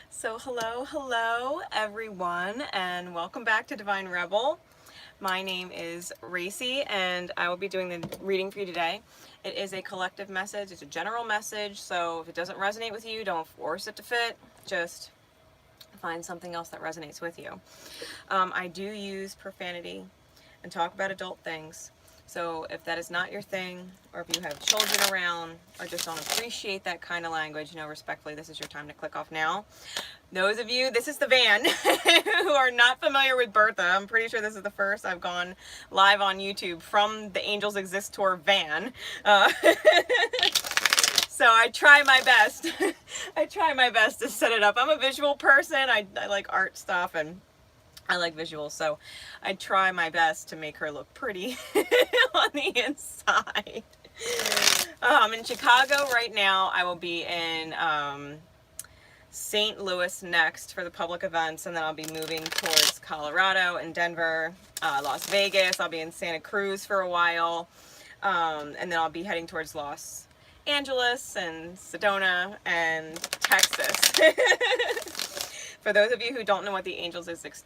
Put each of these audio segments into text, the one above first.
So hello everyone, and welcome back to Divine Rebel. My name is Racey, and I will be doing the reading for you today. It is a collective message. It's a general message, so if it doesn't resonate with you, don't force it to fit. Just find something else that resonates with you. I do use profanity and talk about adult things. So if that is not your thing, or if you have children around, or just don't appreciate that kind of language, respectfully, this is your time to click off now. Those of you, this is the van, who are not familiar with Bertha, I'm pretty sure this is the first I've gone live on YouTube from the Angels Exist Tour van. So I try my best. I try my best to set it up. I'm a visual person. I like art stuff, and I like visuals, so I try my best to make her look pretty on the inside. I'm in Chicago right now. I will be in St. Louis next for the public events, and then I'll be moving towards Colorado and Denver, Las Vegas. I'll be in Santa Cruz for a while, and then I'll be heading towards Los Angeles and Sedona and Texas. For those of you who don't know what the Angels Exist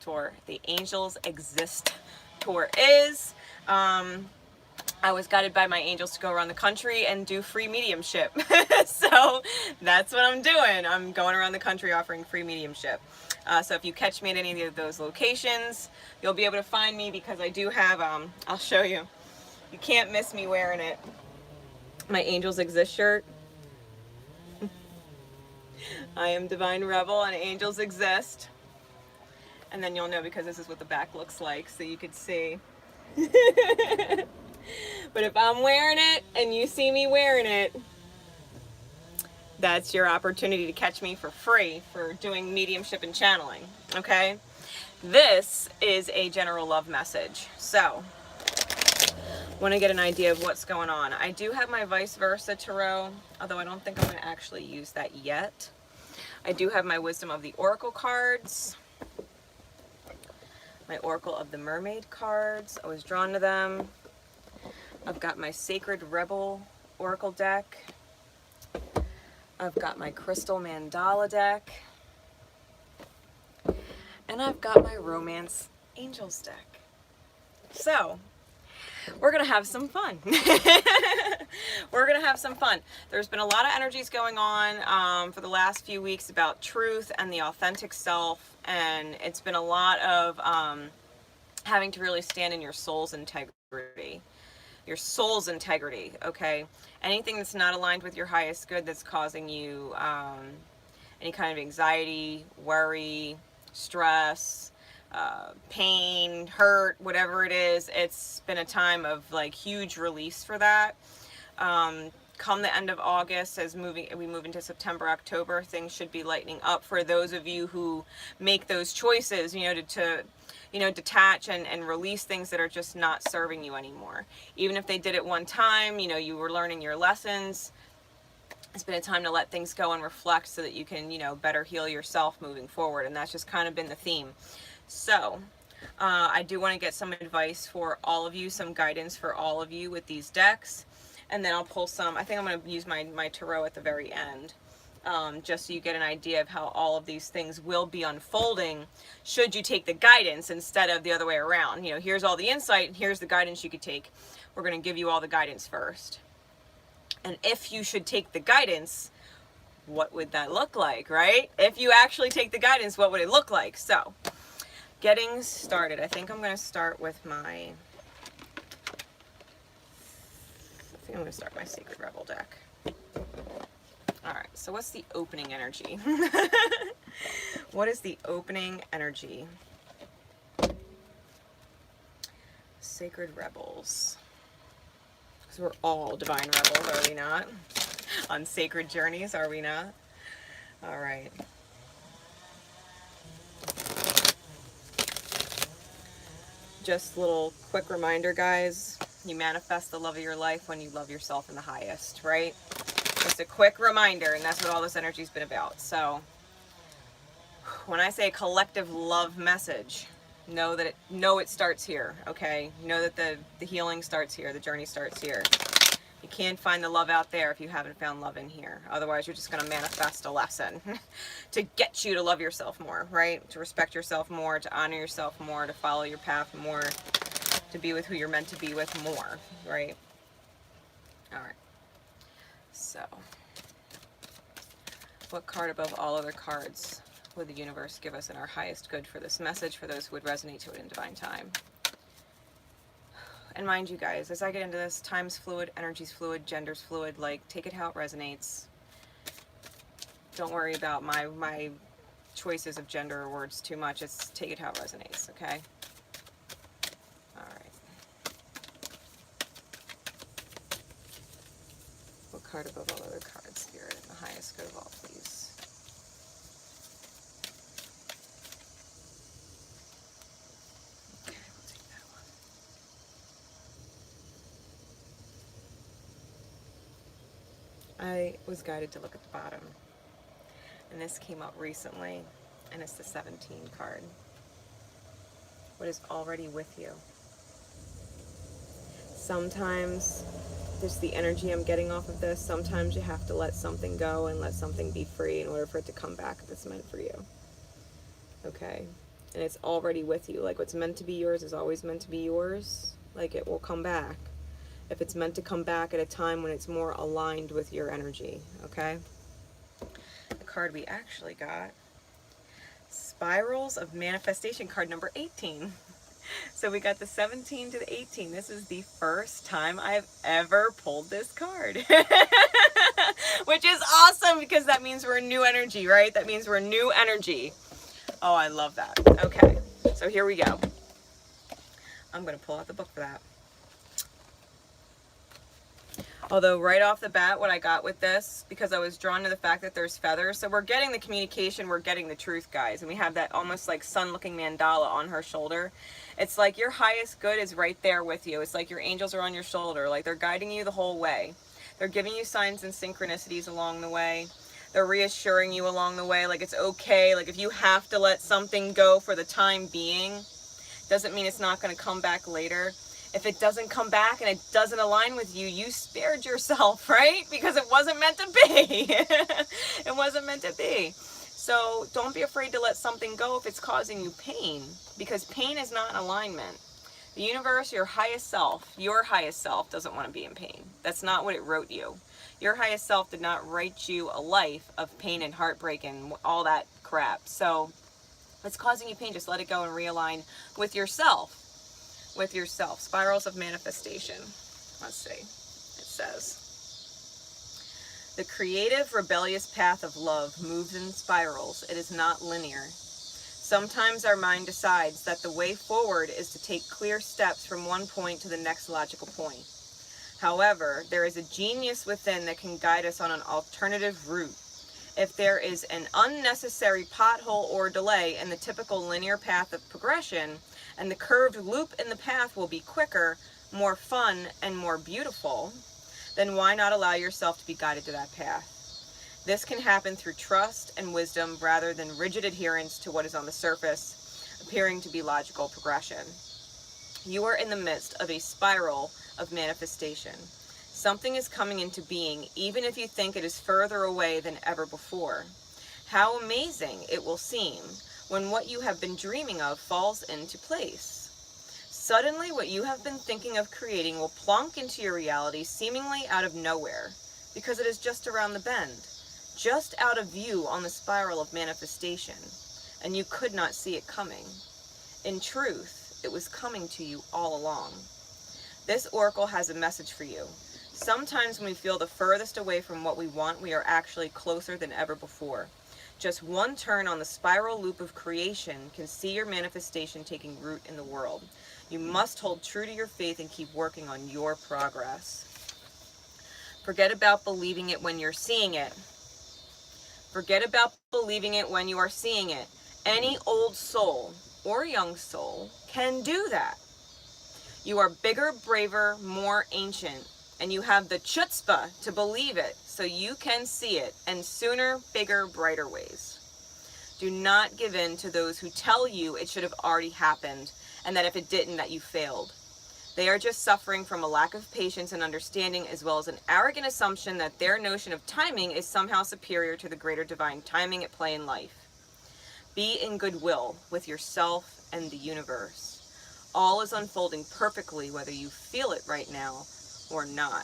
Tour is, I was guided by my angels to go around the country and do free mediumship. So that's what I'm doing. I'm going around the country offering free mediumship. So if you catch me at any of those locations, you'll be able to find me, because I do have, I'll show you. You can't miss me wearing it. My Angels Exist shirt. I am Divine Rebel and Angels Exist. And then you'll know, because this is what the back looks like, so you could see. But if I'm wearing it and you see me wearing it, that's your opportunity to catch me for free for doing mediumship and channeling, okay? This is a general love message. So, want to get an idea of what's going on. I do have my vice versa tarot, although I don't think I'm going to actually use that yet. I do have my Wisdom of the Oracle cards, my Oracle of the Mermaid cards. I was drawn to them. I've got my Sacred Rebel Oracle deck. I've got my Crystal Mandala deck. And I've got my Romance Angels deck. So, we're going to have some fun. We're going to have some fun. There's been a lot of energies going on for the last few weeks about truth and the authentic self. And it's been a lot of having to really stand in your soul's integrity. Your soul's integrity, okay? Anything that's not aligned with your highest good, that's causing you any kind of anxiety, worry, stress, pain, hurt, whatever it is, it's been a time of like huge release for that. Come the end of August, as we move into September, October, things should be lightening up for those of you who make those choices, to detach and release things that are just not serving you anymore. Even if they did it one time, you were learning your lessons. It's been a time to let things go and reflect so that you can, better heal yourself moving forward. And that's just kind of been the theme. So, I do want to get some advice for all of you, some guidance for all of you with these decks. And then I'll pull some, I think I'm going to use my tarot at the very end. Just so you get an idea of how all of these things will be unfolding should you take the guidance instead of the other way around. Here's all the insight and here's the guidance you could take. We're going to give you all the guidance first. And if you should take the guidance, what would that look like, right? If you actually take the guidance, what would it look like? So, getting started. I think I'm going to start with my Sacred Rebel deck. Alright, so what's the opening energy? What is the opening energy? Sacred Rebels. Because we're all divine rebels, are we not? On sacred journeys, are we not? Alright. Just a little quick reminder, guys. You manifest the love of your life when you love yourself in the highest, right? Just a quick reminder, and that's what all this energy's been about. So, when I say collective love message, know it starts here, okay? Know that the healing starts here, the journey starts here. You can't find the love out there if you haven't found love in here. Otherwise, you're just going to manifest a lesson to get you to love yourself more, right? To respect yourself more, to honor yourself more, to follow your path more, to be with who you're meant to be with more, right? All right. So, what card above all other cards would the universe give us in our highest good for this message for those who would resonate to it in divine time? And mind you guys, as I get into this, time's fluid, energy's fluid, gender's fluid. Like, take it how it resonates. Don't worry about my choices of gender or words too much. It's take it how it resonates, okay? All right. What card above all other cards, Spirit, in the highest good of all, please? I was guided to look at the bottom, and this came up recently, and it's the 17 card. What is already with you? Sometimes, just the energy I'm getting off of this, sometimes you have to let something go and let something be free in order for it to come back if it's meant for you. Okay? And it's already with you. Like, what's meant to be yours is always meant to be yours. Like, it will come back. If it's meant to come back at a time when it's more aligned with your energy, okay? The card we actually got, Spirals of Manifestation, card number 18. So we got the 17 to the 18. This is the first time I've ever pulled this card. Which is awesome, because that means we're new energy, right? That means we're new energy. Oh, I love that. Okay, so here we go. I'm going to pull out the book for that. Although right off the bat, what I got with this, because I was drawn to the fact that there's feathers, so we're getting the communication, we're getting the truth, guys. And we have that almost like sun-looking mandala on her shoulder. It's like your highest good is right there with you. It's like your angels are on your shoulder. Like, they're guiding you the whole way. They're giving you signs and synchronicities along the way. They're reassuring you along the way. Like, it's okay. Like, if you have to let something go for the time being, doesn't mean it's not going to come back later. If it doesn't come back and it doesn't align with you, you spared yourself, right? Because it wasn't meant to be. It wasn't meant to be. So don't be afraid to let something go if it's causing you pain, because pain is not alignment. The universe, your highest self doesn't want to be in pain. That's not what it wrote you. Your highest self did not write you a life of pain and heartbreak and all that crap. So if it's causing you pain, just let it go and realign with yourself. With yourself. Spirals of Manifestation. Let's see. It says, the creative, rebellious path of love moves in spirals. It is not linear. Sometimes our mind decides that the way forward is to take clear steps from one point to the next logical point. However, there is a genius within that can guide us on an alternative route. If there is an unnecessary pothole or delay in the typical linear path of progression, and the curved loop in the path will be quicker, more fun, and more beautiful, then why not allow yourself to be guided to that path? This can happen through trust and wisdom rather than rigid adherence to what is on the surface, appearing to be logical progression. You are in the midst of a spiral of manifestation. Something is coming into being, even if you think it is further away than ever before. How amazing it will seem when what you have been dreaming of falls into place. Suddenly, what you have been thinking of creating will plunk into your reality seemingly out of nowhere, because it is just around the bend, just out of view on the spiral of manifestation, and you could not see it coming. In truth, it was coming to you all along. This oracle has a message for you. Sometimes when we feel the furthest away from what we want, we are actually closer than ever before. Just one turn on the spiral loop of creation can see your manifestation taking root in the world. You must hold true to your faith and keep working on your progress. Forget about believing it when you're seeing it. Forget about believing it when you are seeing it. Any old soul or young soul can do that. You are bigger, braver, more ancient, and you have the chutzpah to believe it, so you can see it, and sooner, bigger, brighter ways. Do not give in to those who tell you it should have already happened, and that if it didn't, that you failed. They are just suffering from a lack of patience and understanding, as well as an arrogant assumption that their notion of timing is somehow superior to the greater divine timing at play in life. Be in goodwill with yourself and the universe. All is unfolding perfectly, whether you feel it right now or not.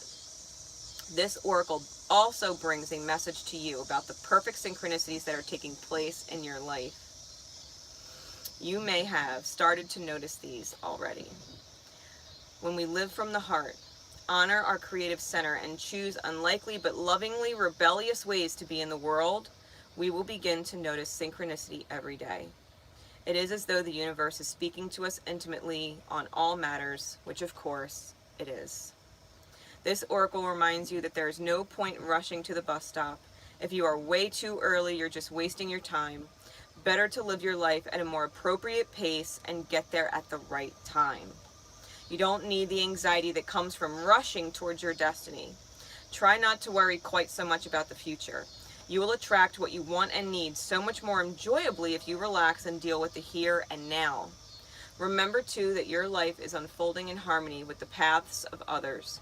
This oracle also brings a message to you about the perfect synchronicities that are taking place in your life. You may have started to notice these already. When we live from the heart, honor our creative center, and choose unlikely but lovingly rebellious ways to be in the world, we will begin to notice synchronicity every day. It is as though the universe is speaking to us intimately on all matters, which of course it is. This oracle reminds you that there is no point rushing to the bus stop. If you are way too early, you're just wasting your time. Better to live your life at a more appropriate pace and get there at the right time. You don't need the anxiety that comes from rushing towards your destiny. Try not to worry quite so much about the future. You will attract what you want and need so much more enjoyably if you relax and deal with the here and now. Remember too that your life is unfolding in harmony with the paths of others.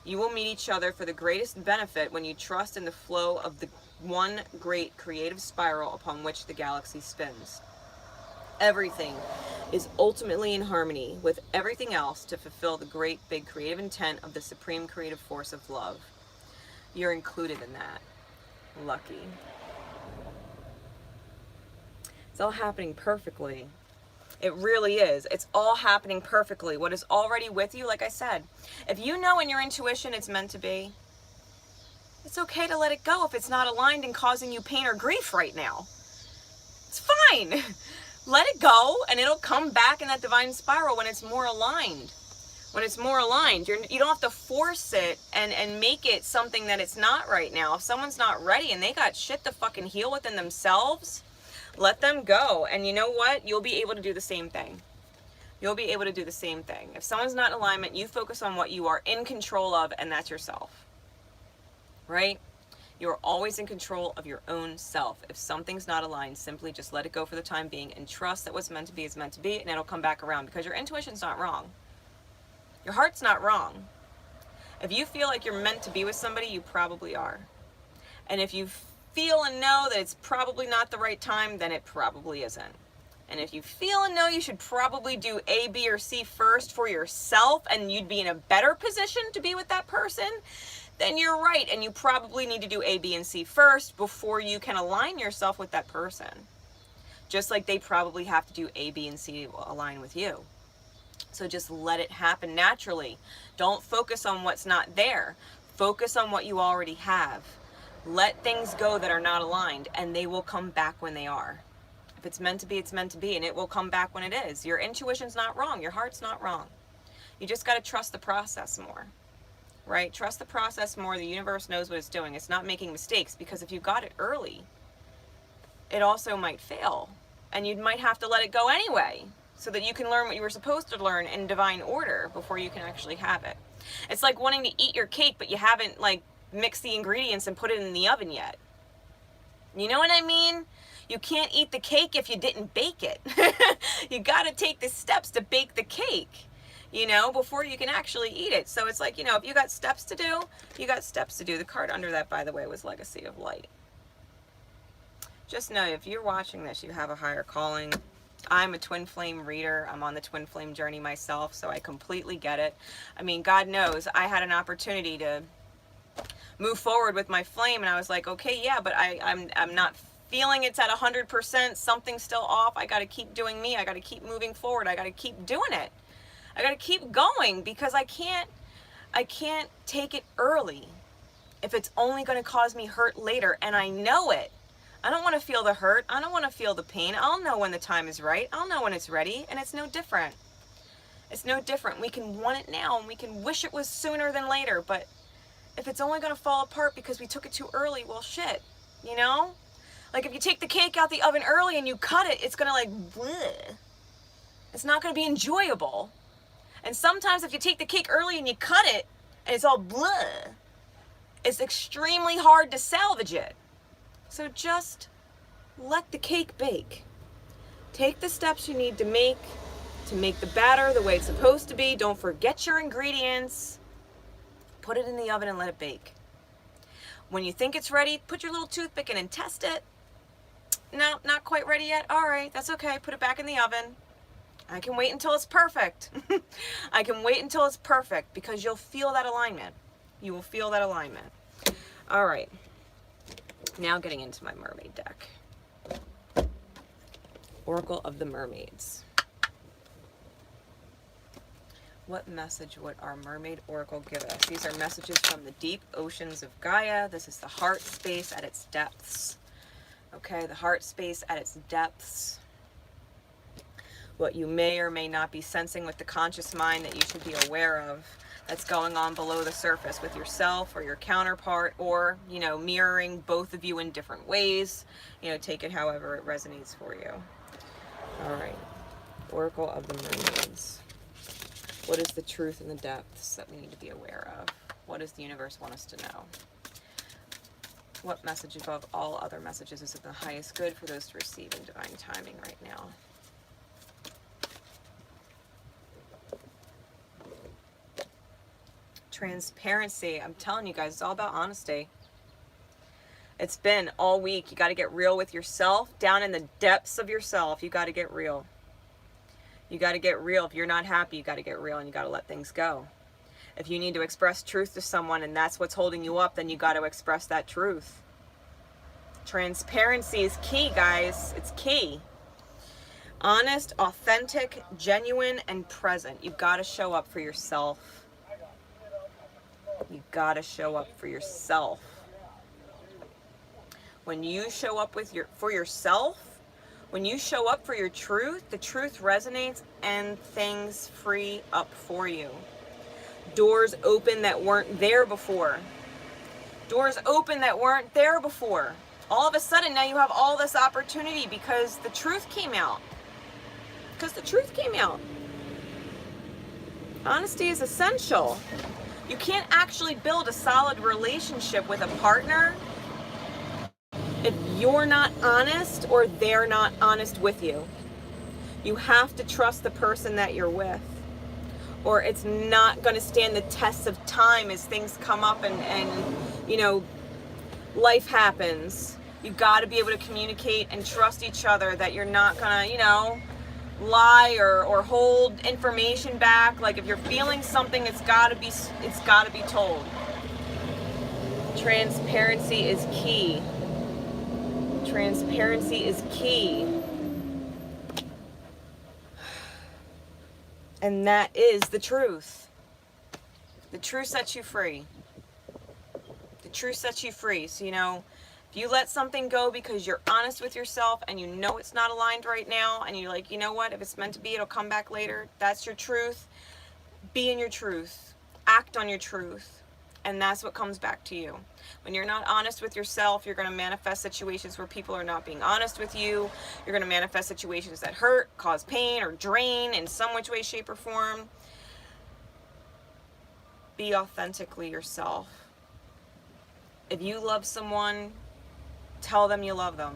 You will meet each other for the greatest benefit when you trust in the flow of the one great creative spiral upon which the galaxy spins. Everything is ultimately in harmony with everything else to fulfill the great big creative intent of the supreme creative force of love. You're included in that. Lucky. It's all happening perfectly. It really is. It's all happening perfectly. What is already with you, like I said, if you know in your intuition it's meant to be, it's okay to let it go if it's not aligned and causing you pain or grief right now. It's fine. Let it go, and it'll come back in that divine spiral when it's more aligned. When it's more aligned, you don't have to force it and make it something that it's not right now. If someone's not ready and they got shit to fucking heal within themselves, let them go. And you know what? You'll be able to do the same thing. You'll be able to do the same thing. If someone's not in alignment, you focus on what you are in control of, and that's yourself. Right? You're always in control of your own self. If something's not aligned, simply just let it go for the time being and trust that what's meant to be is meant to be, and it'll come back around, because your intuition's not wrong. Your heart's not wrong. If you feel like you're meant to be with somebody, you probably are. And if you feel and know that it's probably not the right time, then it probably isn't. And if you feel and know you should probably do A, B, or C first for yourself, and you'd be in a better position to be with that person, then you're right, and you probably need to do A, B, and C first before you can align yourself with that person. Just like they probably have to do A, B, and C to align with you. So just let it happen naturally. Don't focus on what's not there. Focus on what you already have. Let things go that are not aligned, and they will come back when they are. If it's meant to be, it's meant to be, and it will come back when it is. Your intuition's not wrong. Your heart's not wrong. You just got to trust the process more. Right? Trust the process more. The universe knows what it's doing. It's not making mistakes, because if you got it early, it also might fail, and you might have to let it go anyway, so that you can learn what you were supposed to learn in divine order before you can actually have it. It's like wanting to eat your cake, but you haven't mixed the ingredients and put it in the oven yet. You know what I mean? You can't eat the cake if you didn't bake it. You got to take the steps to bake the cake, before you can actually eat it. So it's like, if you got steps to do, you got steps to do. The card under that, by the way, was Legacy of Light. Just know, if you're watching this, you have a higher calling. I'm a twin flame reader. I'm on the twin flame journey myself, so I completely get it. I mean, God knows I had an opportunity to move forward with my flame, and I was like, okay, yeah, but I'm not feeling it's at 100%. Something's still off. I got to keep doing me. I got to keep moving forward. I got to keep doing it. I got to keep going, because I can't take it early if it's only going to cause me hurt later, and I know it. I don't want to feel the hurt. I don't want to feel the pain. I'll know when the time is right. I'll know when it's ready, and it's no different. It's no different. We can want it now, and we can wish it was sooner than later, but if it's only going to fall apart because we took it too early, well, shit, Like, if you take the cake out the oven early and you cut it, it's going to bleh. It's not going to be enjoyable. And sometimes if you take the cake early and you cut it, and it's all bleh, it's extremely hard to salvage it. So just let the cake bake. Take the steps you need to make. to make the batter the way it's supposed to be. Don't forget your ingredients. Put it in the oven and let it bake. When you think it's ready, put your little toothpick in and test it. No, not quite ready yet. All right, that's okay. Put it back in the oven. I can wait until it's perfect. I can wait until it's perfect because you'll feel that alignment. You will feel that alignment. All right. Now getting into my mermaid deck. Oracle of the Mermaids. What message would our mermaid oracle give us? These are messages from the deep oceans of Gaia. This is the heart space at its depths. Okay, the heart space at its depths. What you may or may not be sensing with the conscious mind that you should be aware of that's going on below the surface with yourself or your counterpart, or, you know, mirroring both of you in different ways. You know, take it however it resonates for you. All right, Oracle of the Mermaids. What is the truth in the depths that we need to be aware of? What does the universe want us to know? What message above all other messages is of the highest good for those to receive in divine timing right now? Transparency. I'm telling you guys, it's all about honesty. It's been all week. You got to get real with yourself. Down in the depths of yourself, you got to get real. You got to get real. If you're not happy, you got to get real, and you got to let things go. If you need to express truth to someone and that's what's holding you up, then you got to express that truth. Transparency is key, guys. It's key. Honest, authentic, genuine, and present. You've got to show up for yourself. You got to show up for yourself. When you show up for yourself, when you show up for your truth, the truth resonates and things free up for you. Doors open that weren't there before. Doors open that weren't there before. All of a sudden now you have all this opportunity because the truth came out. Because the truth came out. Honesty is essential. You can't actually build a solid relationship with a partner if you're not honest or they're not honest with you. You have to trust the person that you're with, or it's not going to stand the test of time as things come up and you know, life happens. You got to be able to communicate and trust each other that you're not going to, you know, lie or hold information back. Like if you're feeling something, it's got to be told. Transparency is key. Transparency is key. And that is the truth. The truth sets you free. The truth sets you free. So, you know, if you let something go because you're honest with yourself and you know it's not aligned right now, and you're like, you know what, if it's meant to be, it'll come back later. That's your truth. Be in your truth. Act on your truth. And that's what comes back to you. When you're not honest with yourself, you're going to manifest situations where people are not being honest with you. You're going to manifest situations that hurt, cause pain, or drain in some which way, shape, or form. Be authentically yourself. If you love someone, tell them you love them.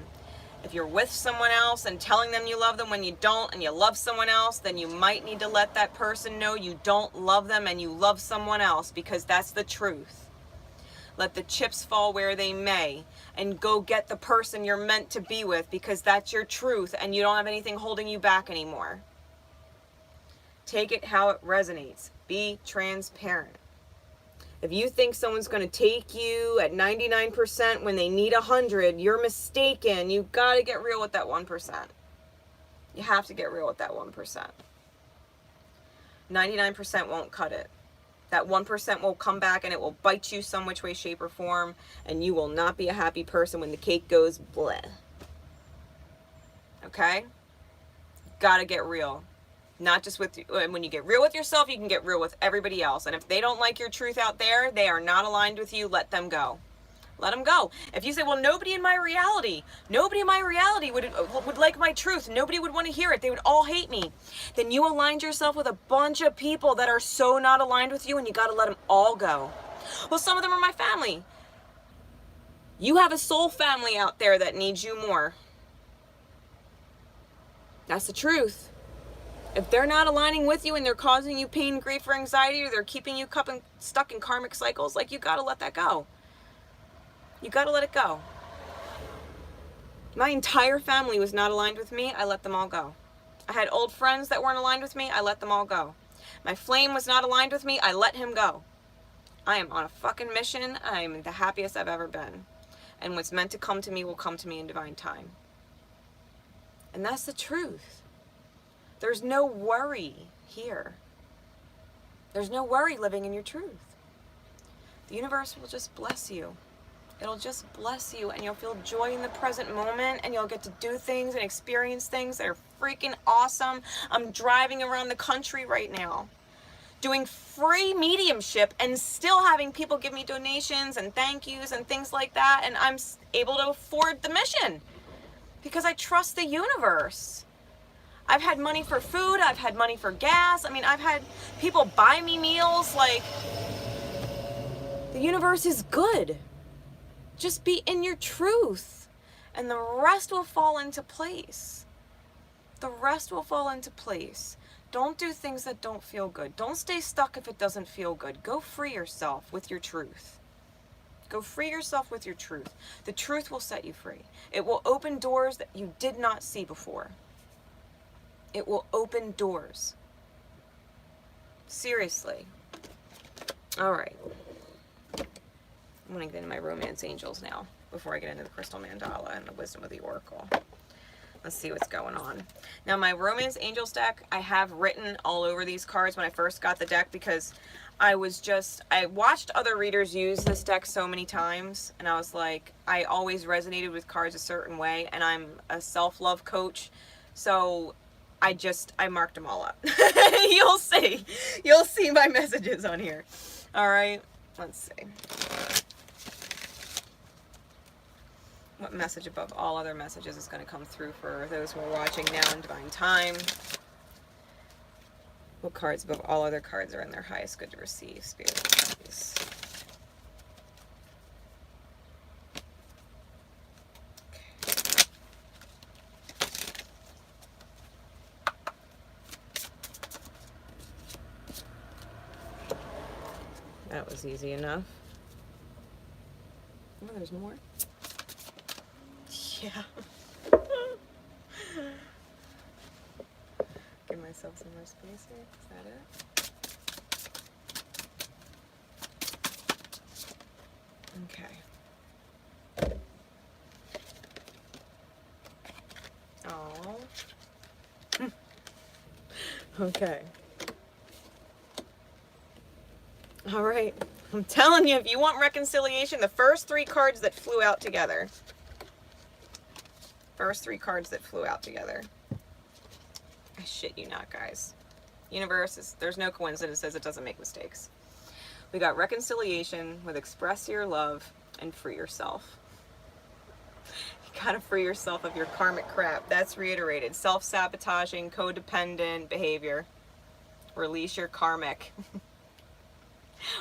If you're with someone else and telling them you love them when you don't, and you love someone else, then you might need to let that person know you don't love them and you love someone else, because that's the truth. Let the chips fall where they may, and go get the person you're meant to be with, because that's your truth and you don't have anything holding you back anymore. Take it how it resonates. Be transparent. If you think someone's going to take you at 99% when they need 100, you're mistaken. You've got to get real with that 1%. You have to get real with that 1%. 99% won't cut it. That 1% will come back and it will bite you some which way, shape, or form, and you will not be a happy person when the cake goes bleh. Okay? Gotta get real. Not just with you. When you get real with yourself, you can get real with everybody else. And if they don't like your truth out there, they are not aligned with you, let them go. Let them go. If you say, well, nobody in my reality would like my truth. Nobody would want to hear it. They would all hate me. Then you aligned yourself with a bunch of people that are so not aligned with you, and you got to let them all go. Well, some of them are my family. You have a soul family out there that needs you more. That's the truth. If they're not aligning with you and they're causing you pain, grief, or anxiety, or they're keeping you stuck in karmic cycles, like, you gotta let that go. You gotta let it go. My entire family was not aligned with me. I let them all go. I had old friends that weren't aligned with me. I let them all go. My flame was not aligned with me. I let him go. I am on a fucking mission. I'm the happiest I've ever been. And what's meant to come to me will come to me in divine time. And that's the truth. There's no worry here. There's no worry living in your truth. The universe will just bless you. It'll just bless you, and you'll feel joy in the present moment, and you'll get to do things and experience things that are freaking awesome. I'm driving around the country right now, doing free mediumship and still having people give me donations and thank yous and things like that, and I'm able to afford the mission because I trust the universe. I've had money for food, I've had money for gas, I mean, I've had people buy me meals. Like, the universe is good. Just be in your truth, and the rest will fall into place. The rest will fall into place. Don't do things that don't feel good. Don't stay stuck if it doesn't feel good. Go free yourself with your truth. Go free yourself with your truth. The truth will set you free. It will open doors that you did not see before. It will open doors. Seriously. All right. I'm going to get into my romance angels now before I get into the crystal mandala and the wisdom of the oracle. Let's see what's going on. Now, my romance angels deck, I have written all over these cards when I first got the deck, because I watched other readers use this deck so many times, and I was like, I always resonated with cards a certain way, and I'm a self-love coach, so I marked them all up. You'll see my messages on here. All right, let's see. What message above all other messages is going to come through for those who are watching now in divine time? What cards above all other cards are in their highest good to receive? Spirit, please. That was easy enough. Oh, there's more. Yeah. Give myself some more space here. Is that it? Okay. Oh. Okay. All right. I'm telling you, if you want reconciliation, the first three cards that flew out together. First three cards that flew out together. I shit you not, guys. Universe, there's no coincidences. It doesn't make mistakes. We got reconciliation with express your love and free yourself. You gotta free yourself of your karmic crap. That's reiterated. Self-sabotaging, codependent behavior. Release your karmic.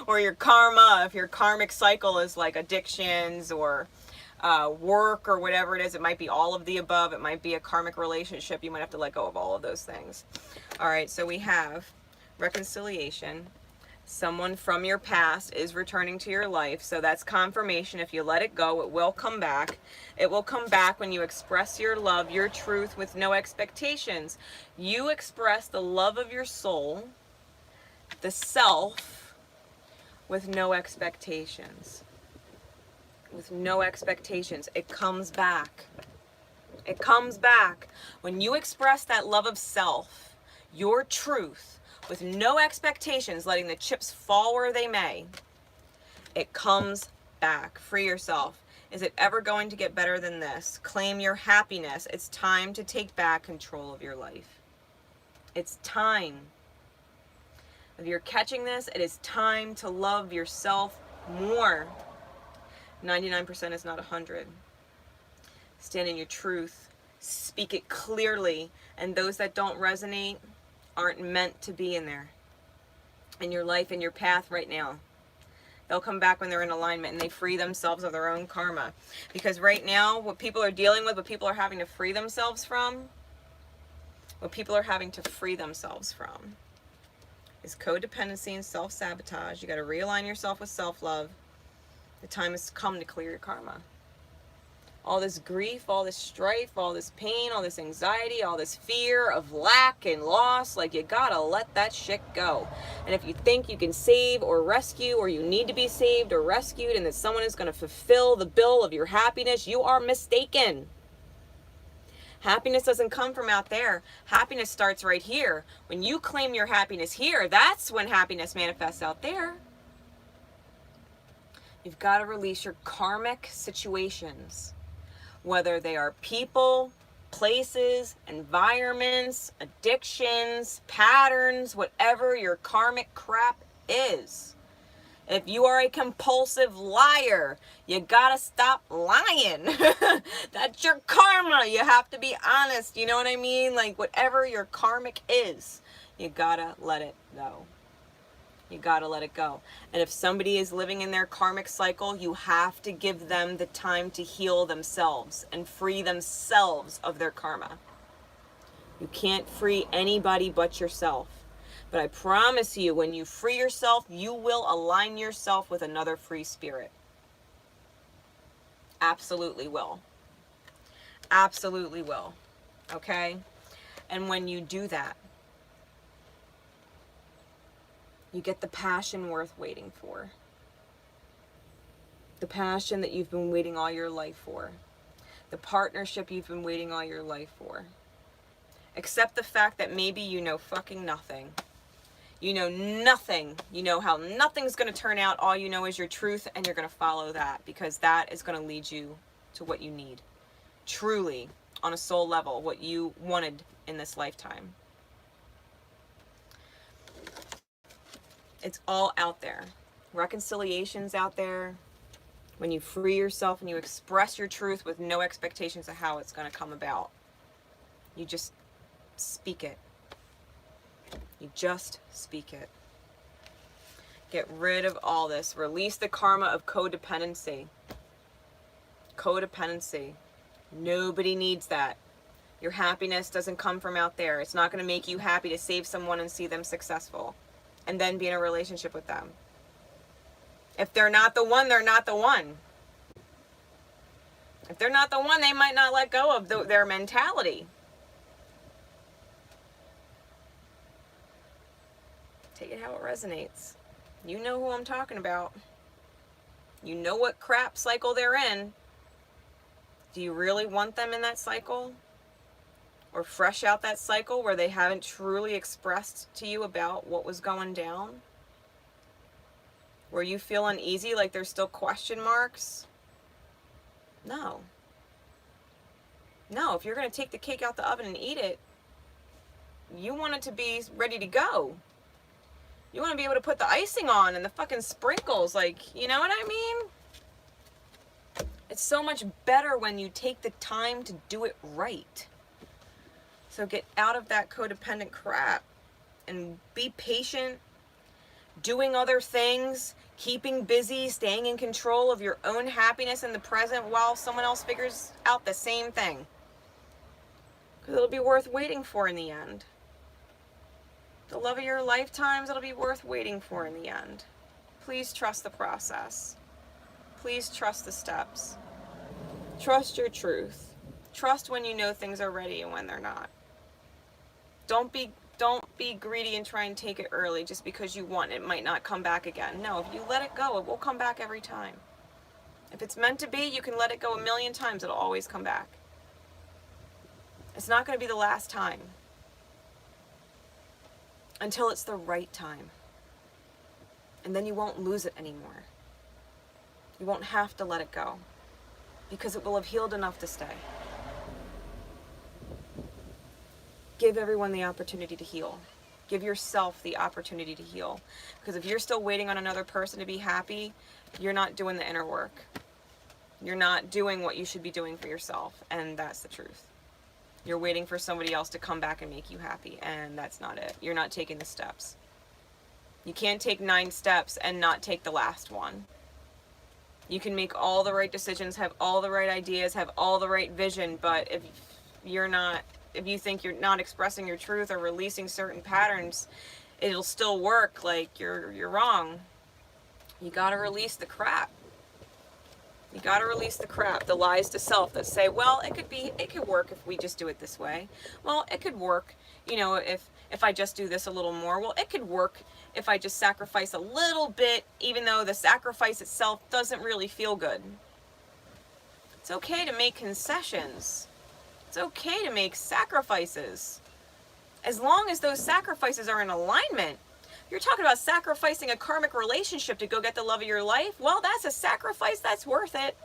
Or your karma, if your karmic cycle is like addictions or work or whatever it is. It might be all of the above. It might be a karmic relationship. You might have to let go of all of those things. All right, so we have reconciliation. Someone from your past is returning to your life. So that's confirmation. If you let it go, it will come back. It will come back when you express your love, your truth with no expectations. You express the love of your soul, the self, with no expectations. With no expectations. It comes back. It comes back. When you express that love of self, your truth, with no expectations, letting the chips fall where they may, it comes back. Free yourself. Is it ever going to get better than this? Claim your happiness. It's time to take back control of your life. It's time. If you're catching this, it is time to love yourself more. 99% is not 100. Stand in your truth. Speak it clearly. And those that don't resonate aren't meant to be in there. In your life, in your path right now. They'll come back when they're in alignment and they free themselves of their own karma. Because right now, what people are dealing with, what people are having to free themselves from, what people are having to free themselves from is codependency and self-sabotage. You got to realign yourself with self-love. The time has come to clear your karma. All this grief, all this strife, all this pain, all this anxiety, all this fear of lack and loss, like, you gotta let that shit go. And if you think you can save or rescue, or you need to be saved or rescued, and that someone is going to fulfill the bill of your happiness, you are mistaken. Happiness doesn't come from out there. Happiness starts right here. When you claim your happiness here, that's when happiness manifests out there. You've got to release your karmic situations, whether they are people, places, environments, addictions, patterns, whatever your karmic crap is. If you are a compulsive liar, you gotta stop lying. That's your karma. You have to be honest. You know what I mean? Like, whatever your karmic is, you gotta let it go. You gotta let it go. And if somebody is living in their karmic cycle, you have to give them the time to heal themselves and free themselves of their karma. You can't free anybody but yourself. But I promise you, when you free yourself, you will align yourself with another free spirit. Absolutely will. Absolutely will. Okay? And when you do that, you get the passion worth waiting for. The passion that you've been waiting all your life for. The partnership you've been waiting all your life for. Accept the fact that maybe you know fucking nothing. You know nothing. You know how nothing's going to turn out. All you know is your truth, and you're going to follow that, because that is going to lead you to what you need. Truly, on a soul level, what you wanted in this lifetime. It's all out there. Reconciliation's out there. When you free yourself and you express your truth with no expectations of how it's going to come about. You just speak it. You just speak it. Get rid of all this. Release the karma of codependency. Codependency. Nobody needs that. Your happiness doesn't come from out there. It's not going to make you happy to save someone and see them successful, and then be in a relationship with them. If they're not the one, they're not the one. If they're not the one, they might not let go of their mentality. Take it how it resonates. You know who I'm talking about. You know what crap cycle they're in. Do you really want them in that cycle? Or fresh out that cycle where they haven't truly expressed to you about what was going down? Where you feel uneasy, like there's still question marks? No. No, if you're going to take the cake out the oven and eat it, you want it to be ready to go. You want to be able to put the icing on and the fucking sprinkles, like, you know what I mean? It's so much better when you take the time to do it right. So get out of that codependent crap and be patient, doing other things, keeping busy, staying in control of your own happiness in the present while someone else figures out the same thing. Because it'll be worth waiting for in the end. The love of your lifetimes, it'll be worth waiting for in the end. Please trust the process. Please trust the steps. Trust your truth. Trust when you know things are ready and when they're not. Don't be greedy and try and take it early just because you want it. It might not come back again. No, if you let it go, it will come back every time. If it's meant to be, you can let it go 1,000,000 times. It'll always come back. It's not going to be the last time. Until it's the right time. And then you won't lose it anymore. You won't have to let it go. Because it will have healed enough to stay. Give everyone the opportunity to heal. Give yourself the opportunity to heal. Because if you're still waiting on another person to be happy, you're not doing the inner work. You're not doing what you should be doing for yourself. And that's the truth. You're waiting for somebody else to come back and make you happy. And that's not it. You're not taking the steps. You can't take 9 steps and not take the last one. You can make all the right decisions, have all the right ideas, have all the right vision, but if you're not if you think you're not expressing your truth or releasing certain patterns, it'll still work, like you're wrong. You gotta release the crap. You gotta release the crap, the lies to self that say, well, it could work if we just do it this way. Well, it could work, you know, if I just do this a little more. Well, it could work if I just sacrifice a little bit, even though the sacrifice itself doesn't really feel good. It's okay to make concessions. It's okay to make sacrifices. As long as those sacrifices are in alignment. You're talking about sacrificing a karmic relationship to go get the love of your life. Well, that's a sacrifice that's worth it.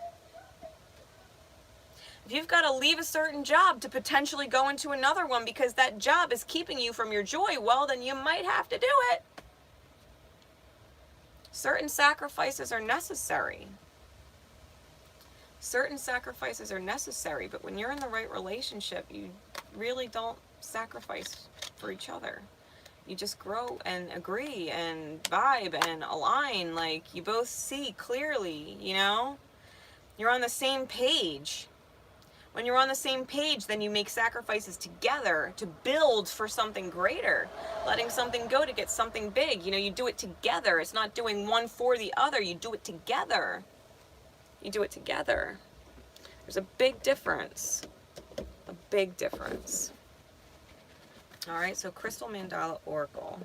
If you've got to leave a certain job to potentially go into another one because that job is keeping you from your joy, well, then you might have to do it. Certain sacrifices are necessary. Certain sacrifices are necessary, but when you're in the right relationship, you really don't sacrifice for each other. You just grow and agree and vibe and align. Like, you both see clearly, you know? You're on the same page. When you're on the same page, then you make sacrifices together to build for something greater. Letting something go to get something big. You know, you do it together. It's not doing one for the other. You do it together. You do it together. There's a big difference. A big difference. All right, so Crystal Mandala Oracle.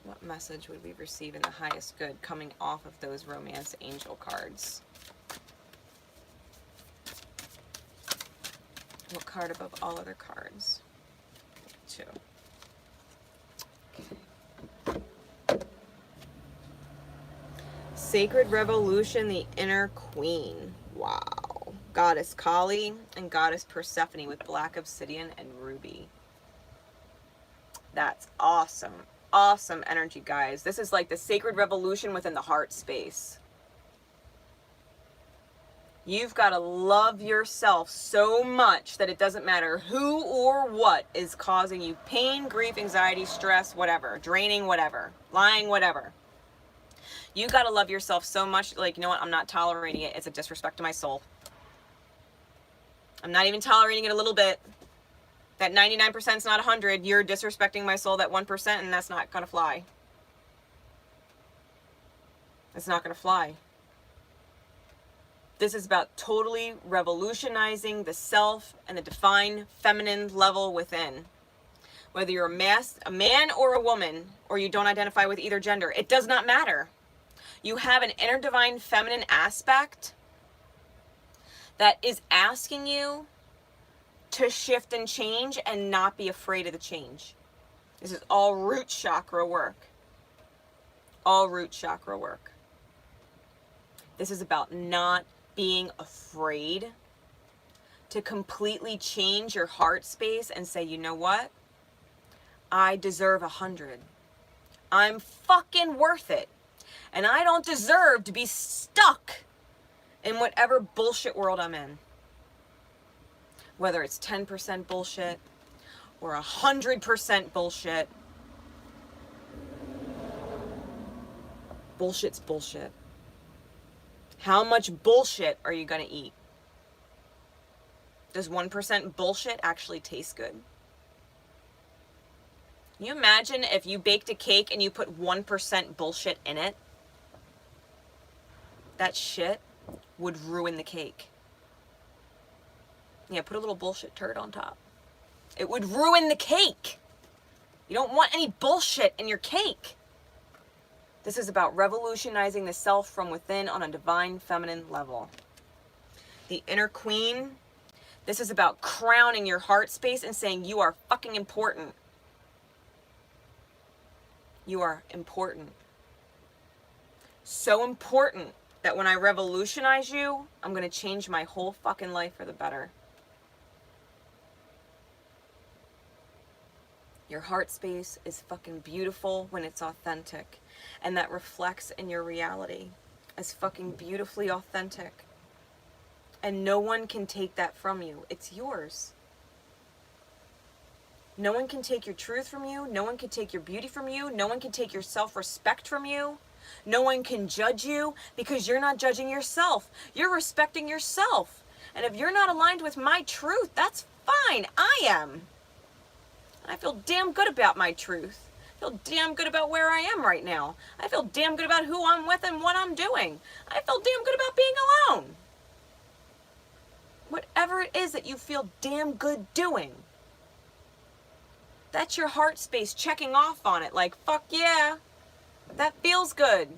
What message would we receive in the highest good coming off of those romance angel cards? What card above all other cards? 2. Okay. Sacred Revolution, the Inner Queen. Wow. Goddess Kali and Goddess Persephone with black obsidian and ruby. That's awesome. Awesome energy, guys. This is like the sacred revolution within the heart space. You've got to love yourself so much that it doesn't matter who or what is causing you pain, grief, anxiety, stress, whatever, draining, whatever, lying, whatever. You got to love yourself so much, like, you know what, I'm not tolerating it. It's a disrespect to my soul. I'm not even tolerating it a little bit. That 99% is not 100. You're disrespecting my soul, that 1%, and that's not going to fly. It's not going to fly. This is about totally revolutionizing the self and the divine feminine level within. Whether you're a man or a woman, or you don't identify with either gender, it does not matter. You have an inner divine feminine aspect that is asking you to shift and change and not be afraid of the change. This is all root chakra work. All root chakra work. This is about not being afraid to completely change your heart space and say, you know what? I deserve 100. I'm fucking worth it. And I don't deserve to be stuck in whatever bullshit world I'm in. Whether it's 10% bullshit or 100% bullshit. Bullshit's bullshit. How much bullshit are you going to eat? Does 1% bullshit actually taste good? Can you imagine if you baked a cake and you put 1% bullshit in it? That shit would ruin the cake. Yeah, put a little bullshit turd on top. It would ruin the cake. You don't want any bullshit in your cake. This is about revolutionizing the self from within on a divine feminine level. The inner queen. This is about crowning your heart space and saying you are fucking important. You are important. So important that when I revolutionize you, I'm going to change my whole fucking life for the better. Your heart space is fucking beautiful when it's authentic. And that reflects in your reality as fucking beautifully authentic. And no one can take that from you. It's yours. No one can take your truth from you. No one can take your beauty from you. No one can take your self-respect from you. No one can judge you because you're not judging yourself. You're respecting yourself. And if you're not aligned with my truth, that's fine. I am. I feel damn good about my truth. I feel damn good about where I am right now. I feel damn good about who I'm with and what I'm doing. I feel damn good about being alone. Whatever it is that you feel damn good doing, that's your heart space checking off on it. Like, fuck yeah, that feels good.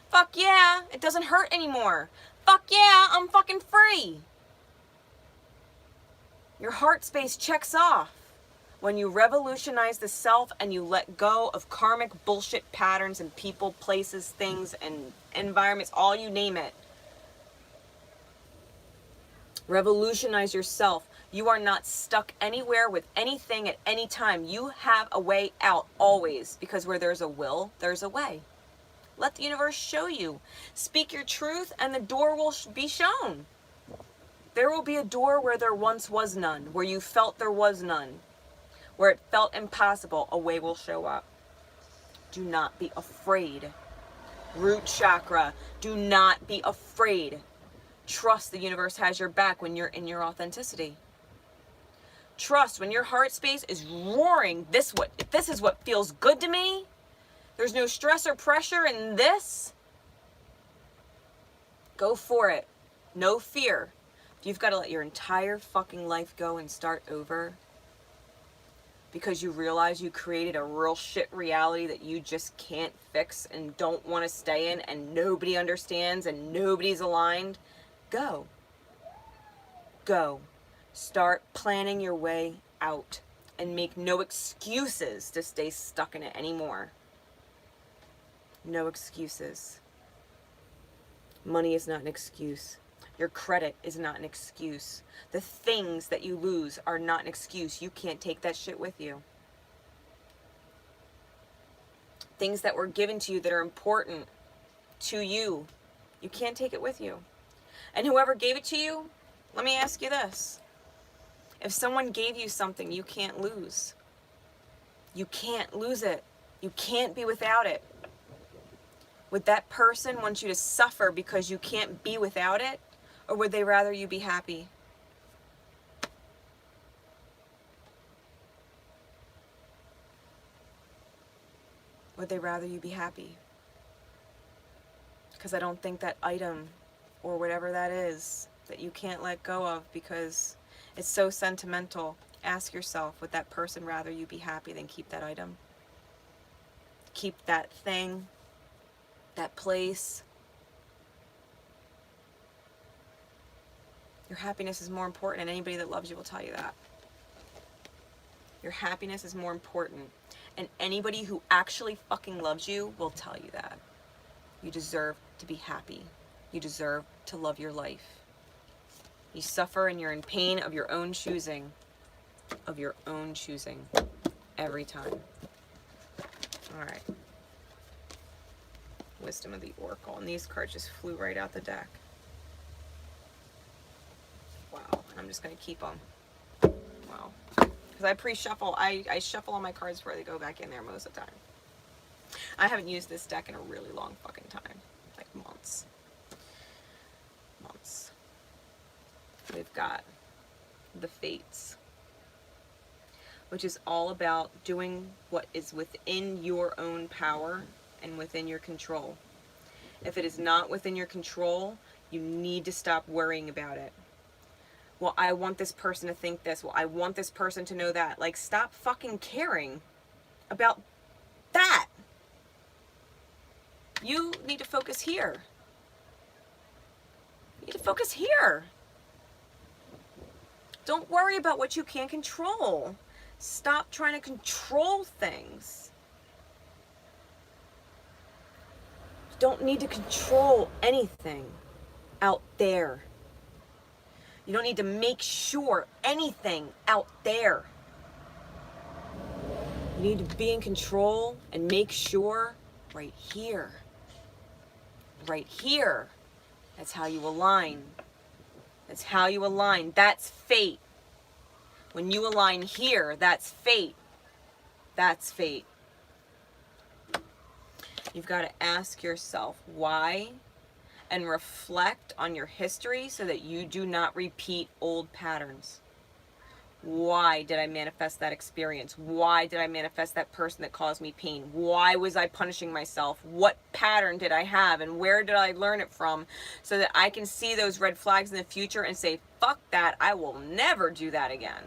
Fuck yeah, it doesn't hurt anymore. Fuck yeah, I'm fucking free. Your heart space checks off when you revolutionize the self and you let go of karmic bullshit patterns and people, places, things, and environments, all you name it. Revolutionize yourself. You are not stuck anywhere with anything at any time. You have a way out always, because where there's a will, there's a way. Let the universe show you. Speak your truth and the door will be shown. There will be a door where there once was none, where you felt there was none, where it felt impossible, a way will show up. Do not be afraid. Root chakra, do not be afraid. Trust the universe has your back when you're in your authenticity. Trust when your heart space is roaring, this is what feels good to me. There's no stress or pressure in this. Go for it. No fear. If you've got to let your entire fucking life go and start over because you realize you created a real shit reality that you just can't fix and don't want to stay in and nobody understands and nobody's aligned, go. Go. Start planning your way out and make no excuses to stay stuck in it anymore. No excuses. Money is not an excuse. Your credit is not an excuse. The things that you lose are not an excuse. You can't take that shit with you. Things that were given to you that are important to you, you can't take it with you. And whoever gave it to you, let me ask you this. If someone gave you something you can't lose, you can't lose it. You can't be without it. Would that person want you to suffer because you can't be without it? Or would they rather you be happy? Would they rather you be happy? Because I don't think that item or whatever that is that you can't let go of because it's so sentimental. Ask yourself, would that person rather you be happy than keep that item? Keep that thing, that place. Your happiness is more important, and anybody that loves you will tell you that. Your happiness is more important, and anybody who actually fucking loves you will tell you that. You deserve to be happy. You deserve to love your life. You suffer and you're in pain of your own choosing. Of your own choosing. Every time. Alright. Wisdom of the Oracle. And these cards just flew right out the deck. Wow. And I'm just going to keep them. Wow. Because I pre-shuffle. I shuffle all my cards before they go back in there most of the time. I haven't used this deck in a really long fucking time. Like months. Months. We've got the Fates, which is all about doing what is within your own power and within your control. If it is not within your control, you need to stop worrying about it. Well, I want this person to think this. Well, I want this person to know that. Like, stop fucking caring about that. You need to focus here. You need to focus here. Don't worry about what you can't control. Stop trying to control things. You don't need to control anything out there. You don't need to make sure anything out there. You need to be in control and make sure right here. Right here. That's how you align. That's how you align. That's fate. When you align here, that's fate. That's fate. You've got to ask yourself why and reflect on your history so that you do not repeat old patterns. Why did I manifest that experience? Why did I manifest that person that caused me pain? Why was I punishing myself? What pattern did I have and where did I learn it from so that I can see those red flags in the future and say, fuck that, I will never do that again.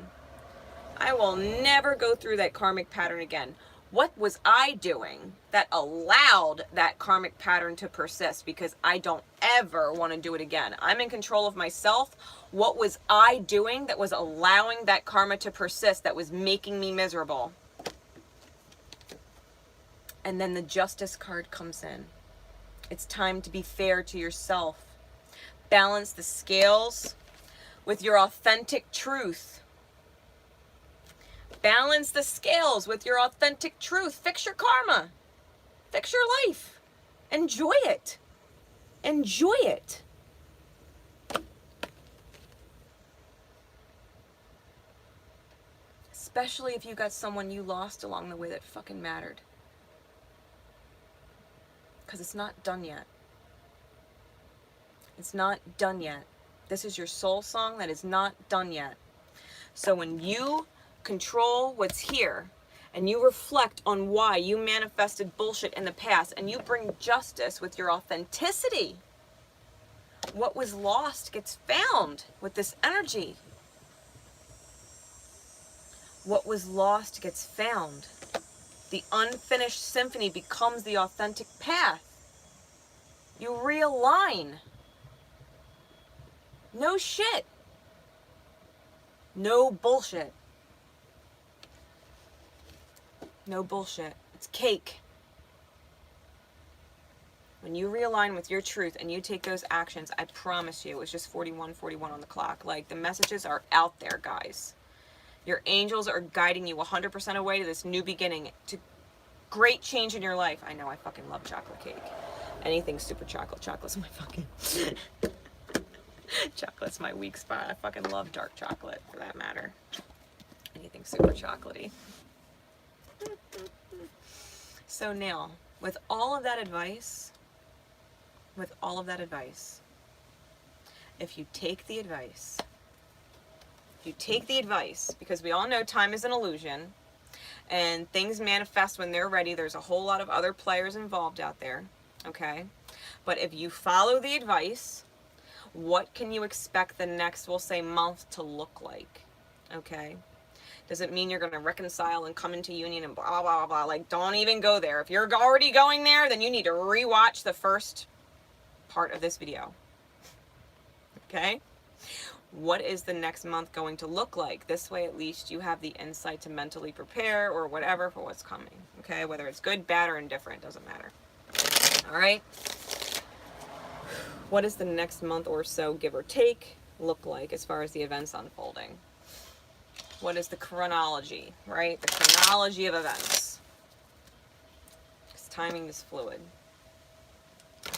I will never go through that karmic pattern again. What was I doing that allowed that karmic pattern to persist? Because I don't ever want to do it again. I'm in control of myself. What was I doing that was allowing that karma to persist, that was making me miserable? And then the justice card comes in. It's time to be fair to yourself. Balance the scales with your authentic truth. Balance the scales with your authentic truth. Fix your karma. Fix your life. Enjoy it. Enjoy it. Especially if you got someone you lost along the way that fucking mattered. Because it's not done yet. It's not done yet. This is your soul song that is not done yet. So when you control what's here and you reflect on why you manifested bullshit in the past and you bring justice with your authenticity, what was lost gets found with this energy. What was lost gets found. The unfinished symphony becomes the authentic path. You realign. No shit. No bullshit. No bullshit. It's cake. When you realign with your truth and you take those actions, I promise you, it's just 41:41 on the clock. Like, the messages are out there, guys. Your angels are guiding you 100% away to this new beginning, to great change in your life. I know, I fucking love chocolate cake. Anything super chocolate. Chocolate's my fucking... Chocolate's my weak spot. I fucking love dark chocolate, for that matter. Anything super chocolatey. So now, with all of that advice, if you take the advice, because we all know time is an illusion, and things manifest when they're ready. There's a whole lot of other players involved out there, okay? But if you follow the advice, what can you expect the next, we'll say, month to look like, okay? Does it mean you're going to reconcile and come into union and blah, blah, blah? Like, don't even go there. If you're already going there, then you need to rewatch the first part of this video. Okay? What is the next month going to look like? This way, at least, you have the insight to mentally prepare or whatever for what's coming. Okay? Whether it's good, bad, or indifferent, doesn't matter. All right? What does the next month or so, give or take, look like as far as the events unfolding? What is the chronology, right? The chronology of events. Because timing is fluid.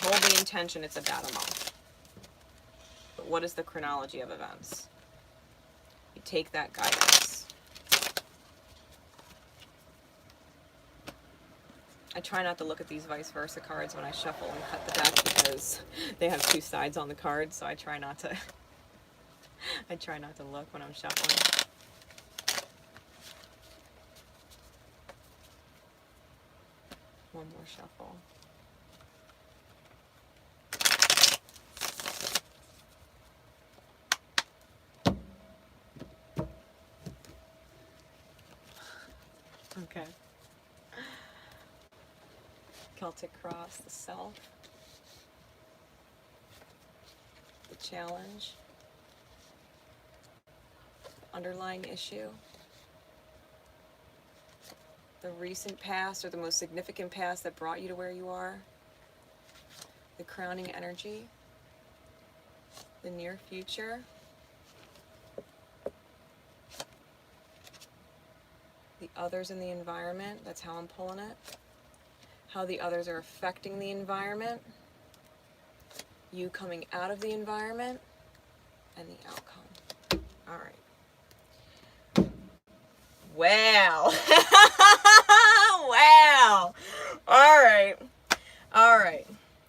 Hold the intention, it's about a month. But what is the chronology of events? You take that guidance. I try not to look at these vice versa cards when I shuffle and cut the deck because they have two sides on the card, so I try not to look when I'm shuffling. One more shuffle. Okay. Celtic cross, the self, the challenge, underlying issue, the recent past or the most significant past that brought you to where you are, the crowning energy, the near future, the others in the environment, that's how I'm pulling it, how the others are affecting the environment, you coming out of the environment, and the outcome. All right. Wow. Wow. All right. All right.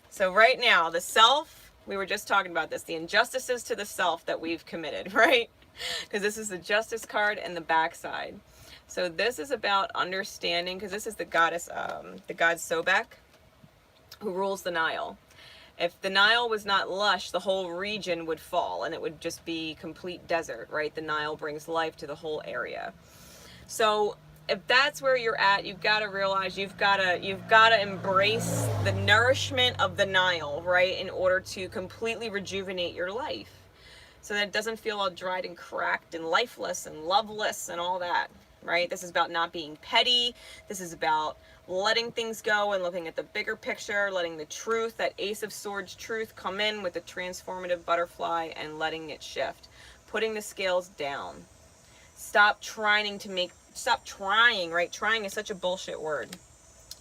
So right now, the self, we were just talking about this, the injustices to the self that we've committed, right? Because this is the justice card and the backside. So this is about understanding, because this is the goddess, the god Sobek, who rules the Nile. If the Nile was not lush, the whole region would fall and it would just be complete desert, right? The Nile brings life to the whole area. So if that's where you're at, you've got to realize you've got to embrace the nourishment of the Nile, right? In order to completely rejuvenate your life. So that it doesn't feel all dried and cracked and lifeless and loveless and all that, right? This is about not being petty. This is about letting things go and looking at the bigger picture, letting the truth, that Ace of Swords truth, come in with the transformative butterfly and letting it shift. Putting the scales down. Stop trying, right? Trying is such a bullshit word.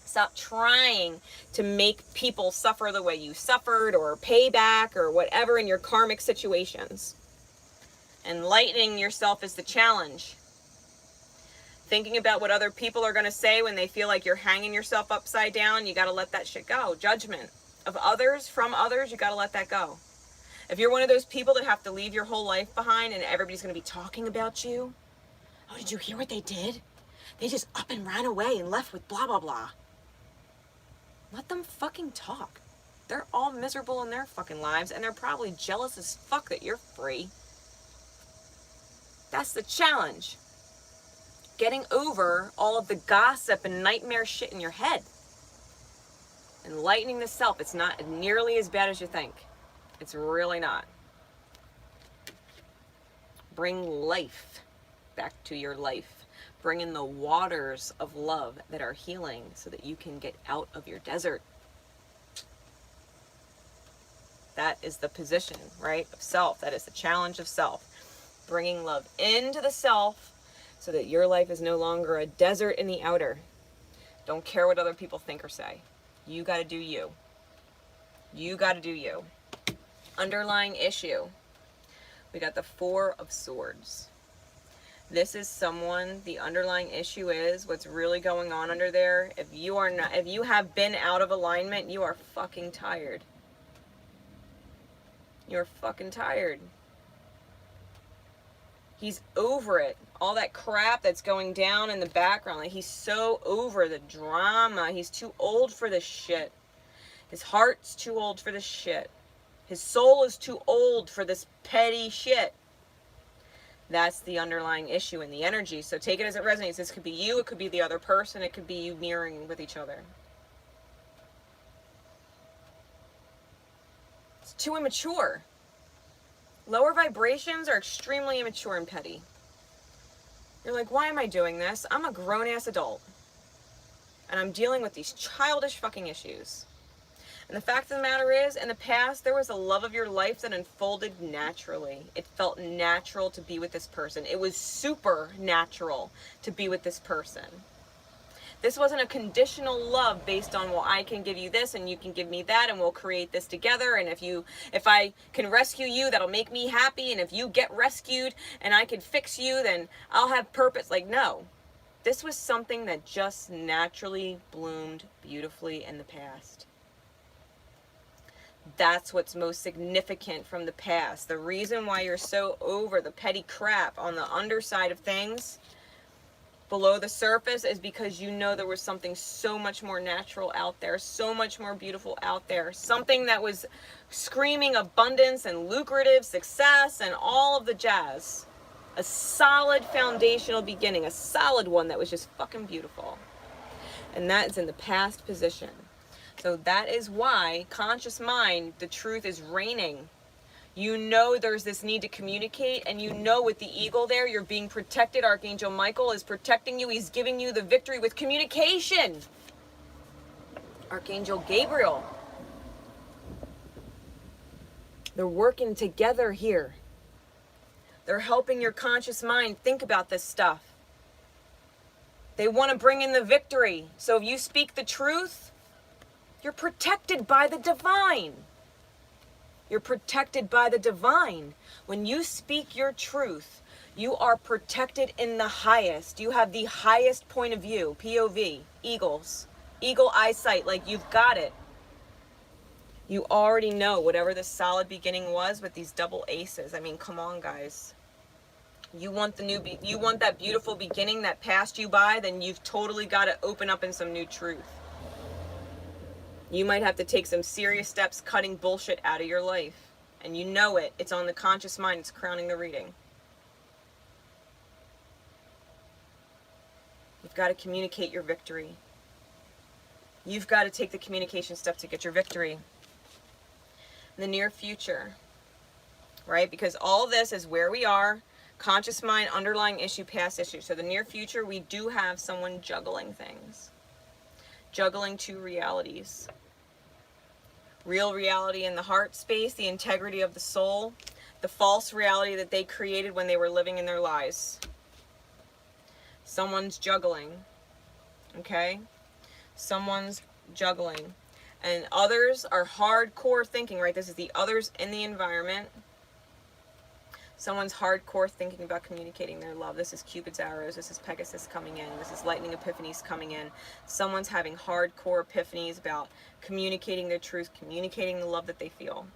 Stop trying to make people suffer the way you suffered or pay back or whatever in your karmic situations. Enlightening yourself is the challenge. Thinking about what other people are going to say when they feel like you're hanging yourself upside down, you got to let that shit go. Judgment of others, from others, you got to let that go. If you're one of those people that have to leave your whole life behind and everybody's going to be talking about you, oh, did you hear what they did? They just up and ran away and left with blah, blah, blah. Let them fucking talk. They're all miserable in their fucking lives and they're probably jealous as fuck that you're free. That's the challenge. Getting over all of the gossip and nightmare shit in your head. Enlightening the self. It's not nearly as bad as you think. It's really not. Bring life back to your life. Bring in the waters of love that are healing so that you can get out of your desert. That is the position, right, of self. That is the challenge of self. Bringing love into the self so that your life is no longer a desert in the outer. Don't care what other people think or say. You got to do you. You got to do you. Underlying issue. We got the Four of Swords. This is someone, the underlying issue is what's really going on under there. If you have been out of alignment, you are fucking tired. You're fucking tired. He's over it. All that crap that's going down in the background. Like, he's so over the drama. He's too old for this shit. His heart's too old for this shit. His soul is too old for this petty shit. That's the underlying issue in the energy. So take it as it resonates. This could be you. It could be the other person. It could be you mirroring with each other. It's too immature. Lower vibrations are extremely immature and petty. You're like, why am I doing this? I'm a grown-ass adult. And I'm dealing with these childish fucking issues. And the fact of the matter is, in the past, there was a love of your life that unfolded naturally. It felt natural to be with this person. It was super natural to be with this person. This wasn't a conditional love based on, well, I can give you this and you can give me that and we'll create this together. And if I can rescue you, that'll make me happy. And if you get rescued and I can fix you, then I'll have purpose. Like, no. This was something that just naturally bloomed beautifully in the past. That's what's most significant from the past. The reason why you're so over the petty crap on the underside of things, below the surface, is because you know there was something so much more natural out there, so much more beautiful out there, something that was screaming abundance and lucrative success and all of the jazz. A solid foundational beginning, a solid one that was just fucking beautiful. And that is in the past position. So that is why conscious mind, the truth is reigning. You know there's this need to communicate, and you know with the eagle there, you're being protected. Archangel Michael is protecting you. He's giving you the victory with communication. Archangel Gabriel. They're working together here. They're helping your conscious mind think about this stuff. They want to bring in the victory. So if you speak the truth, you're protected by the divine. You're protected by the divine. When you speak your truth, you are protected in the highest. You have the highest point of view, POV, eagles, eagle eyesight, like you've got it. You already know whatever the solid beginning was with these double aces. I mean, come on, guys. You want you want that beautiful beginning that passed you by, then you've totally got to open up in some new truth. You might have to take some serious steps cutting bullshit out of your life. And you know it. It's on the conscious mind. It's crowning the reading. You've got to communicate your victory. You've got to take the communication step to get your victory. In the near future, right? Because all this is where we are. Conscious mind, underlying issue, past issue. So the near future, we do have someone juggling things. Juggling two realities. Real reality in the heart space, the integrity of the soul, the false reality that they created when they were living in their lies. Someone's juggling, okay? Someone's juggling. And others are hardcore thinking, right? This is the others in the environment. Someone's hardcore thinking about communicating their love. This is Cupid's arrows. This is Pegasus coming in. This is lightning epiphanies coming in. Someone's having hardcore epiphanies about communicating their truth, communicating the love that they feel.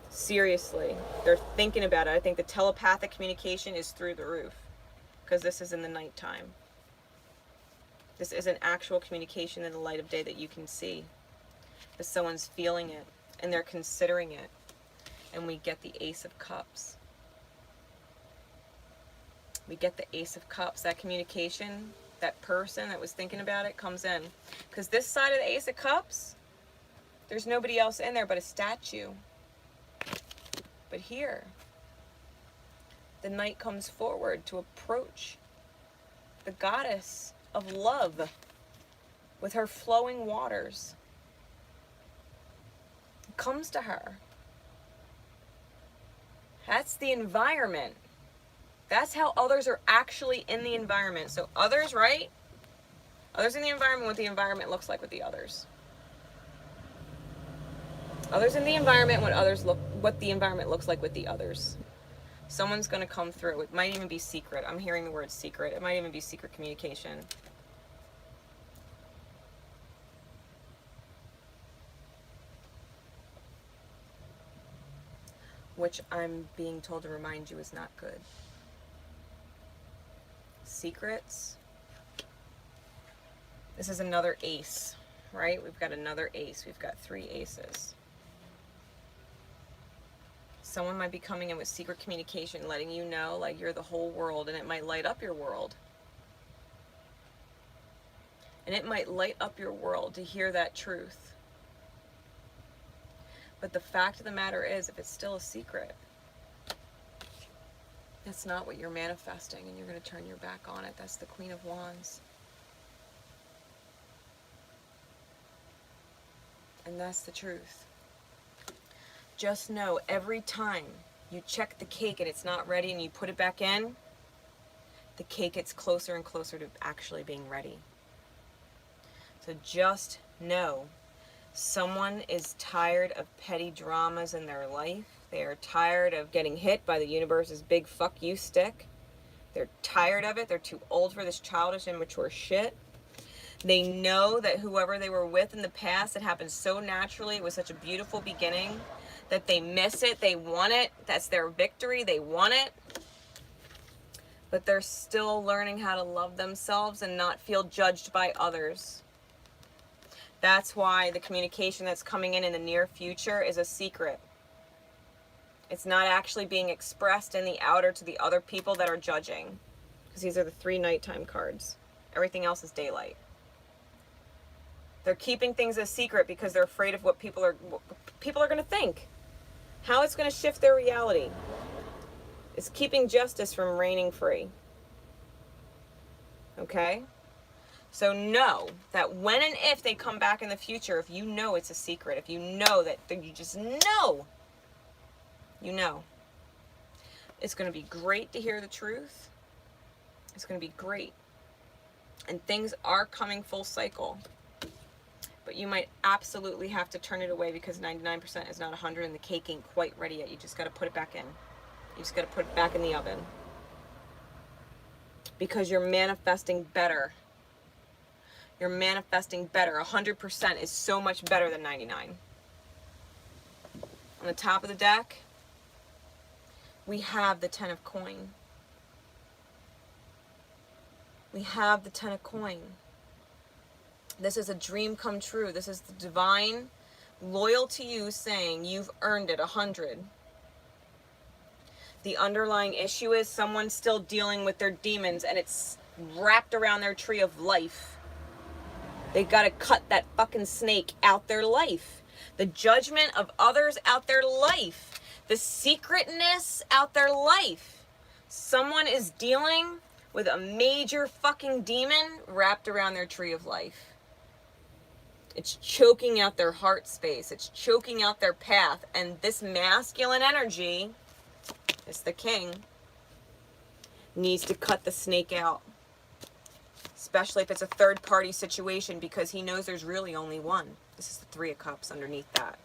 Seriously, they're thinking about it. I think the telepathic communication is through the roof because this is in the nighttime. This is an actual communication in the light of day that you can see. But someone's feeling it and they're considering it. And we get the Ace of Cups. We get the Ace of Cups. That communication, that person that was thinking about it comes in. Because this side of the Ace of Cups, there's nobody else in there but a statue. But here, the knight comes forward to approach the goddess of love with her flowing waters. It comes to her. That's the environment. That's how others are actually in the environment. So others, right? Others in the environment, what the environment looks like with the others. Others in the environment, what the environment looks like with the others. Someone's going to come through. It might even be secret. I'm hearing the word secret. It might even be secret communication. Which I'm being told to remind you is not good. Secrets. This is another ace, right? We've got another ace. We've got 3 aces. Someone might be coming in with secret communication, letting you know like you're the whole world, and it might light up your world. And it might light up your world to hear that truth. But the fact of the matter is, if it's still a secret, that's not what you're manifesting, and you're going to turn your back on it. That's the Queen of Wands. And that's the truth. Just know every time you check the cake and it's not ready and you put it back in, the cake gets closer and closer to actually being ready. So just know, someone is tired of petty dramas in their life. They are tired of getting hit by the universe's big fuck you stick. They're tired of it. They're too old for this childish, immature shit. They know that whoever they were with in the past, it happened so naturally. It was such a beautiful beginning that they miss it. They want it. That's their victory. They want it. But they're still learning how to love themselves and not feel judged by others. That's why the communication that's coming in the near future is a secret. It's not actually being expressed in the outer to the other people that are judging. Because these are the 3 nighttime cards. Everything else is daylight. They're keeping things a secret because they're afraid of what people are going to think. How it's going to shift their reality. It's keeping justice from reigning free. Okay? So know that when and if they come back in the future, if you know it's a secret, if you know that you just know, you know, it's going to be great to hear the truth. It's going to be great. And things are coming full cycle. But you might absolutely have to turn it away because 99% is not 100 and the cake ain't quite ready yet. You just got to put it back in. You just got to put it back in the oven. Because you're manifesting better. You're manifesting better. 100% is so much better than 99. On the top of the deck, we have the 10 of coin. We have the 10 of coin. This is a dream come true. This is the divine loyal to you saying you've earned it 100. The underlying issue is someone's still dealing with their demons and it's wrapped around their tree of life. They gotta cut that fucking snake out their life. The judgment of others out their life. The secretness out their life. Someone is dealing with a major fucking demon wrapped around their tree of life. It's choking out their heart space. It's choking out their path. And this masculine energy, it's the king, needs to cut the snake out. Especially if it's a third party situation, because he knows there's really only one. This is the 3 of Cups underneath that.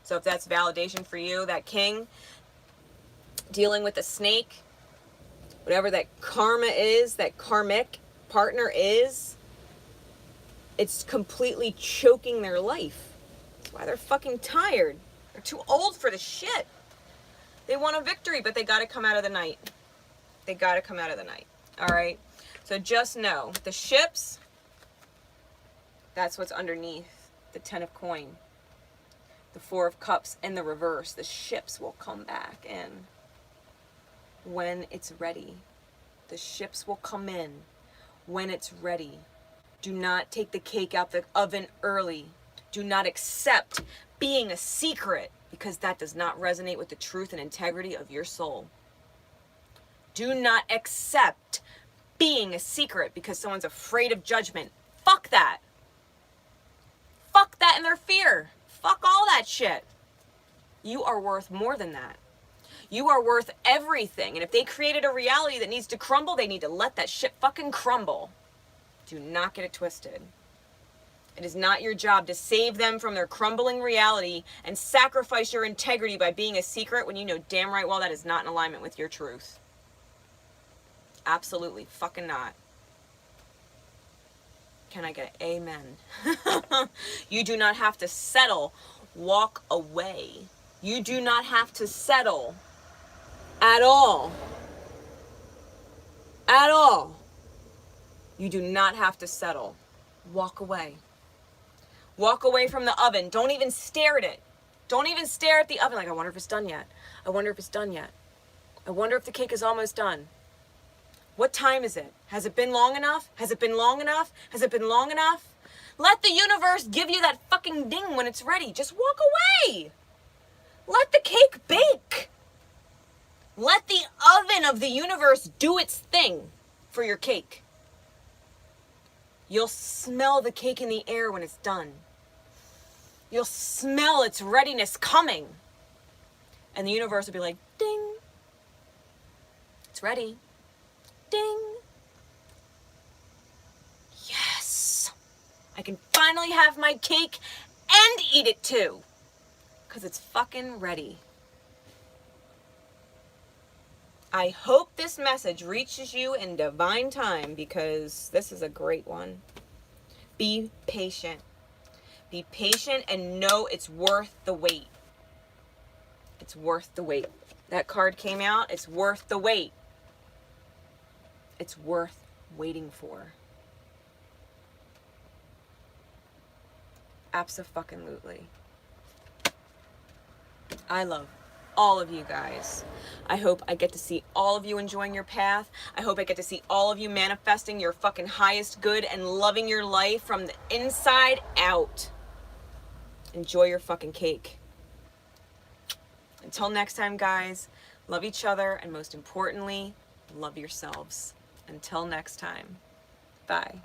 So if that's validation for you, that king dealing with the snake, whatever that karma is, that karmic partner is, it's completely choking their life. That's why they're fucking tired. They're too old for the shit. They want a victory, but they got to come out of the night. They got to come out of the night. All right? So just know, the ships, that's what's underneath the 10 of coin. The 4 of Cups in the reverse. The ships will come back in when it's ready. The ships will come in when it's ready. Do not take the cake out the oven early. Do not accept being a secret, because that does not resonate with the truth and integrity of your soul. Do not accept being a secret because someone's afraid of judgment. Fuck that. Fuck that and their fear. Fuck all that shit. You are worth more than that. You are worth everything. And if they created a reality that needs to crumble, they need to let that shit fucking crumble. Do not get it twisted. It is not your job to save them from their crumbling reality and sacrifice your integrity by being a secret when you know damn right well that is not in alignment with your truth. Absolutely fucking not. Can I get an amen? You do not have to settle. Walk away. You do not have to settle at all. At all. You do not have to settle. Walk away. Walk away from the oven. Don't even stare at it. Don't even stare at the oven like, I wonder if it's done yet. I wonder if it's done yet. I wonder if the cake is almost done. What time is it? Has it been long enough? Has it been long enough? Has it been long enough? Let the universe give you that fucking ding when it's ready. Just walk away. Let the cake bake. Let the oven of the universe do its thing for your cake. You'll smell the cake in the air when it's done. You'll smell its readiness coming. And the universe will be like, ding. It's ready. Ding. Yes. I can finally have my cake and eat it too. Because it's fucking ready. I hope this message reaches you in divine time, because this is a great one. Be patient. Be patient and know it's worth the wait. It's worth the wait. That card came out. It's worth the wait. It's worth waiting for. Abso-fucking-lutely. I love all of you guys. I hope I get to see all of you enjoying your path. I hope I get to see all of you manifesting your fucking highest good and loving your life from the inside out. Enjoy your fucking cake. Until next time, guys, love each other, and most importantly, love yourselves. Until next time, bye.